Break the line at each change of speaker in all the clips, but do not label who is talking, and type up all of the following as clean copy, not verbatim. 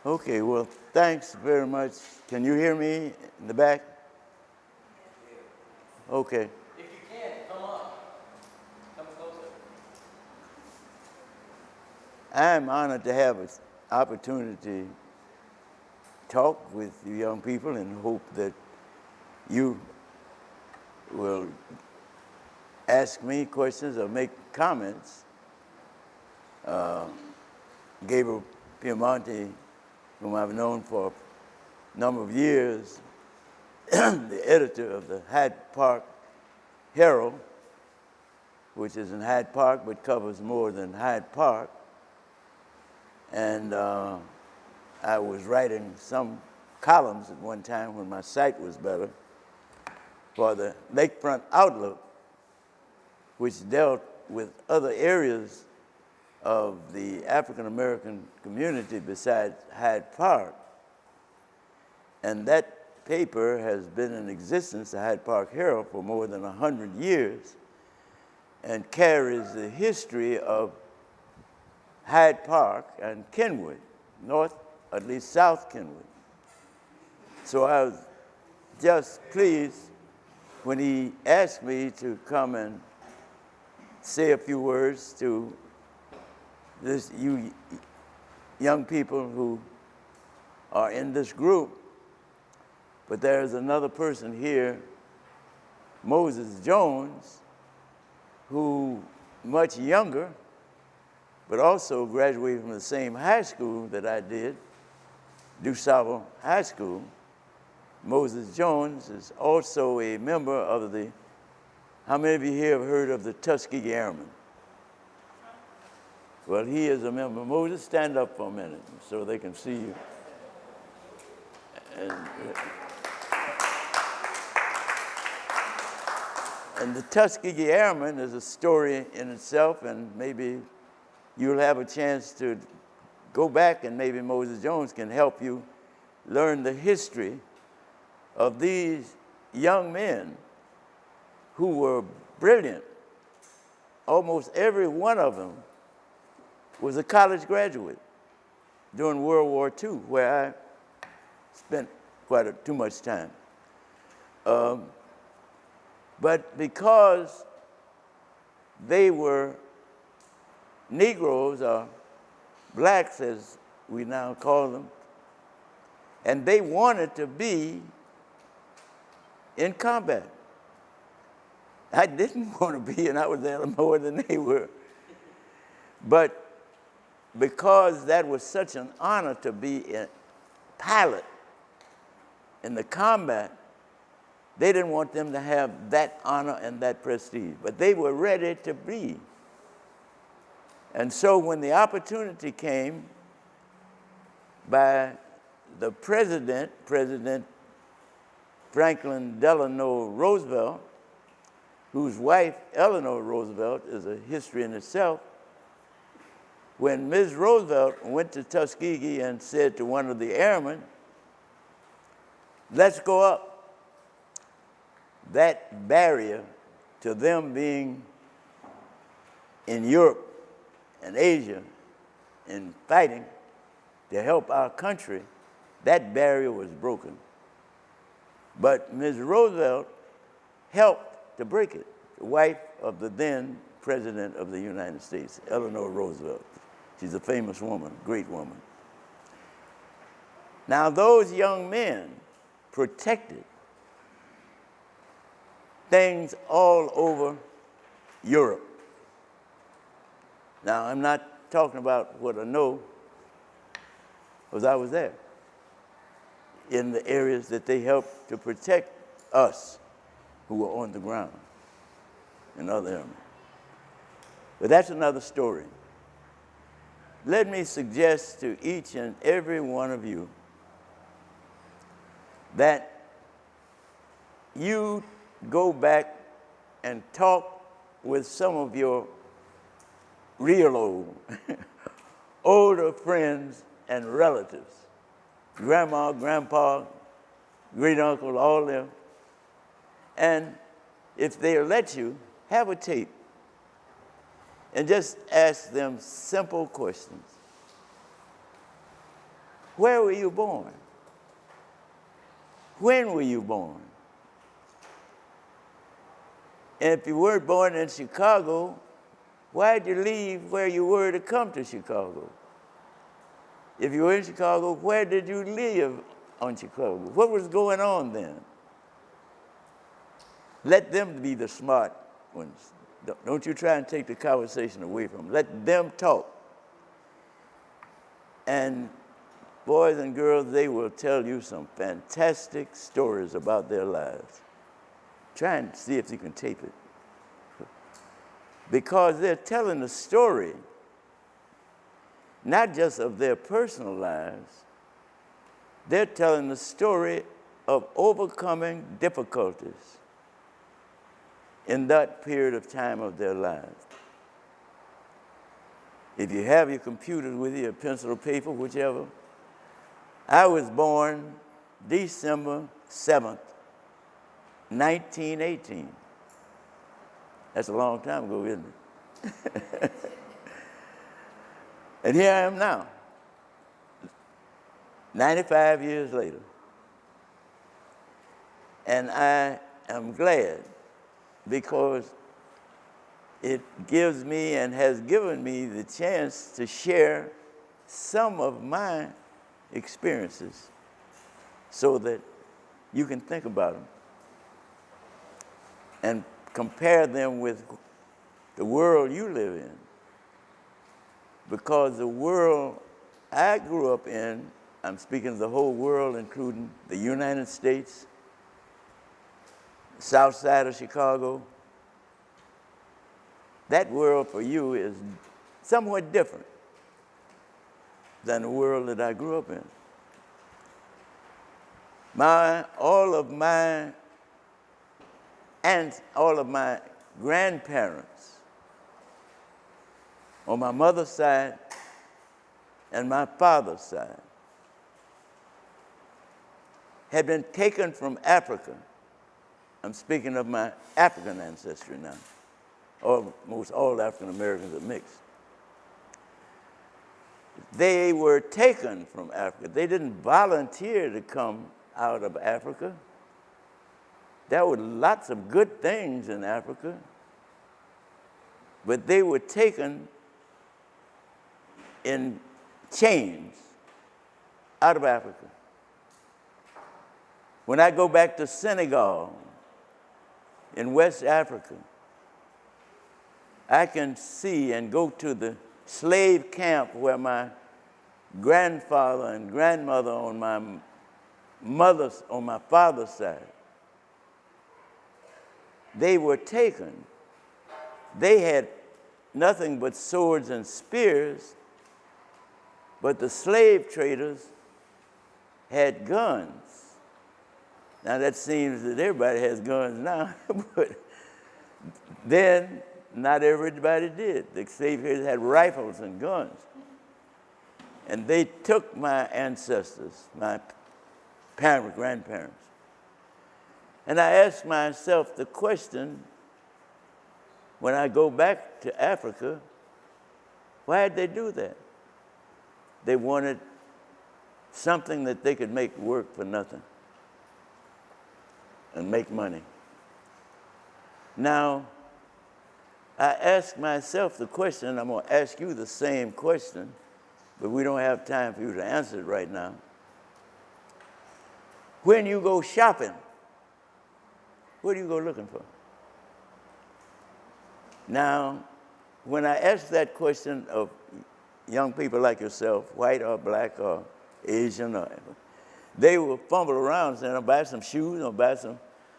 Okay, well, thanks very much. Can you hear me in the back? Okay.
If you can, come up. Come closer.
I'm honored to have an opportunity to talk with you young people and hope that you will ask me questions or make comments. Gabriel Piemonte, whom I've known for a number of years, the editor of the Hyde Park Herald, which is in Hyde Park but covers more than Hyde Park. And I was writing some columns at one time when my sight was better for the Lakefront Outlook, which dealt with other areas of the African American community besides Hyde Park. And that paper has been in existence, the Hyde Park Herald, for more than 100 years and carries the history of Hyde Park and Kenwood, north, at least South Kenwood. So I was just pleased when he asked me to come and say a few words to you young people who are in this group. But there's another person here, Moses Jones, who much younger, but also graduated from the same high school that I did, DuSable High School. Moses Jones is also a member of the, how many of you here have heard of the Tuskegee Airmen? Well, he is a member. Moses, stand up for a minute so they can see you. And the Tuskegee Airmen is a story in itself, and maybe you'll have a chance to go back and maybe Moses Jones can help you learn the history of these young men who were brilliant. Almost every one of them was a college graduate during World War II, where I spent too much time. But because they were Negroes, or blacks as we now call them, and they wanted to be in combat. I didn't want to be, and I was there more than they were. But because that was such an honor to be a pilot in the combat, they didn't want them to have that honor and that prestige, but they were ready to be. And so when the opportunity came by the President Franklin Delano Roosevelt, whose wife, Eleanor Roosevelt, is a history in itself, when Ms. Roosevelt went to Tuskegee and said to one of the airmen, "Let's go up," that barrier to them being in Europe and Asia and fighting to help our country, that barrier was broken. But Ms. Roosevelt helped to break it, the wife of the then President of the United States, Eleanor Roosevelt. She's a famous woman, great woman. Now those young men protected things all over Europe. Now I'm not talking about what I know, because I was there, in the areas that they helped to protect us who were on the ground and other airmen. But that's another story. Let me suggest to each and every one of you that you go back and talk with some of your real old, older friends and relatives, grandma, grandpa, great uncle, all them. And if they'll let you, have a tape and just ask them simple questions. Where were you born? When were you born? And if you weren't born in Chicago, why'd you leave where you were to come to Chicago? If you were in Chicago, where did you live on Chicago? What was going on then? Let them be the smart ones. Don't you try and take the conversation away from them. Let them talk. And boys and girls, they will tell you some fantastic stories about their lives. Try and see if you can tape it. Because they're telling a story, not just of their personal lives, they're telling the story of overcoming difficulties in that period of time of their lives. If you have your computers with you, a pencil or paper, whichever, I was born December 7th, 1918. That's a long time ago, isn't it? And here I am now, 95 years later. And I am glad because it gives me and has given me the chance to share some of my experiences so that you can think about them and compare them with the world you live in. Because the world I grew up in, I'm speaking of the whole world, including the United States, south side of Chicago, that world for you is somewhat different than the world that I grew up in. All of my aunts, all of my grandparents on my mother's side and my father's side had been taken from Africa. I'm speaking of my African ancestry now. Almost all African Americans are mixed. They were taken from Africa. They didn't volunteer to come out of Africa. There were lots of good things in Africa, but they were taken in chains out of Africa. When I go back to Senegal in West Africa, I can see and go to the slave camp where my grandfather and grandmother on my father's side, they were taken. They had nothing but swords and spears, but the slave traders had guns. Now that seems that everybody has guns now, but then not everybody did. The slave traders had rifles and guns. And they took my ancestors, my parents, grandparents. And I asked myself the question, when I go back to Africa, why did they do that? They wanted something that they could make work for nothing and make money. Now, I asked myself the question, and I'm going to ask you the same question, but we don't have time for you to answer it right now. When you go shopping, what do you go looking for? Now, when I ask that question of young people like yourself, white or black or Asian, they will fumble around saying, I'll buy some shoes, I'll buy some.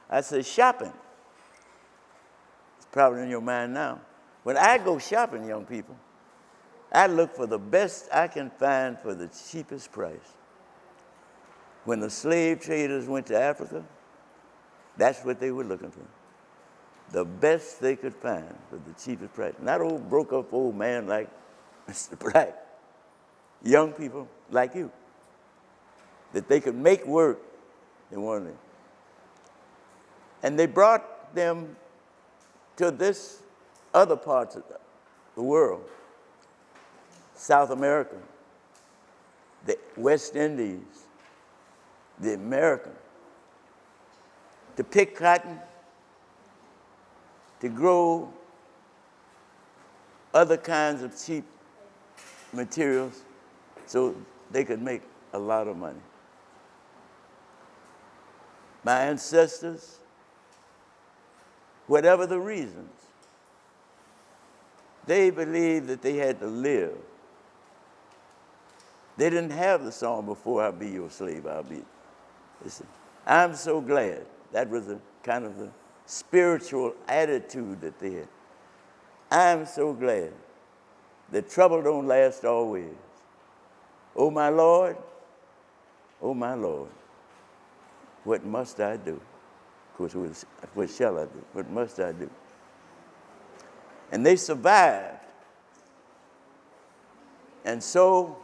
I say, shopping. It's probably in your mind now. When I go shopping, young people, I look for the best I can find for the cheapest price. When the slave traders went to Africa, that's what they were looking for. The best they could find for the cheapest price. Not old broke up old man like Mr. Black. Young people like you. That they could make work, they wanted it. And they brought them to this other parts of the world, South America. the West Indies, the American, to pick cotton, to grow other kinds of cheap materials so they could make a lot of money. My ancestors, whatever the reasons, they believed that they had to live. They didn't have the song, "Before I Be Your Slave, I'll Be." Listen, I'm so glad. That was a kind of the spiritual attitude that they had. I'm so glad that trouble don't last always. Oh my Lord, what must I do? Of course, what shall I do? What must I do? And they survived. And so,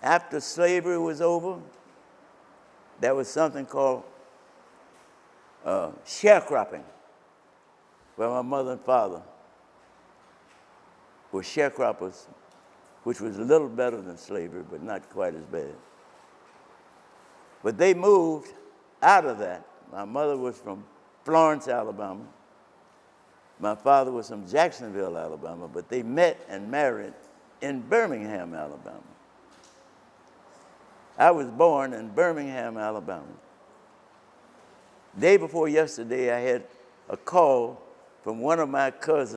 after slavery was over, there was something called sharecropping, where my mother and father were sharecroppers, which was a little better than slavery, but not quite as bad. But they moved out of that. My mother was from Florence, Alabama. My father was from Jacksonville, Alabama, but they met and married in Birmingham, Alabama. I was born in Birmingham, Alabama. Day before yesterday, I had a call from one of my cousins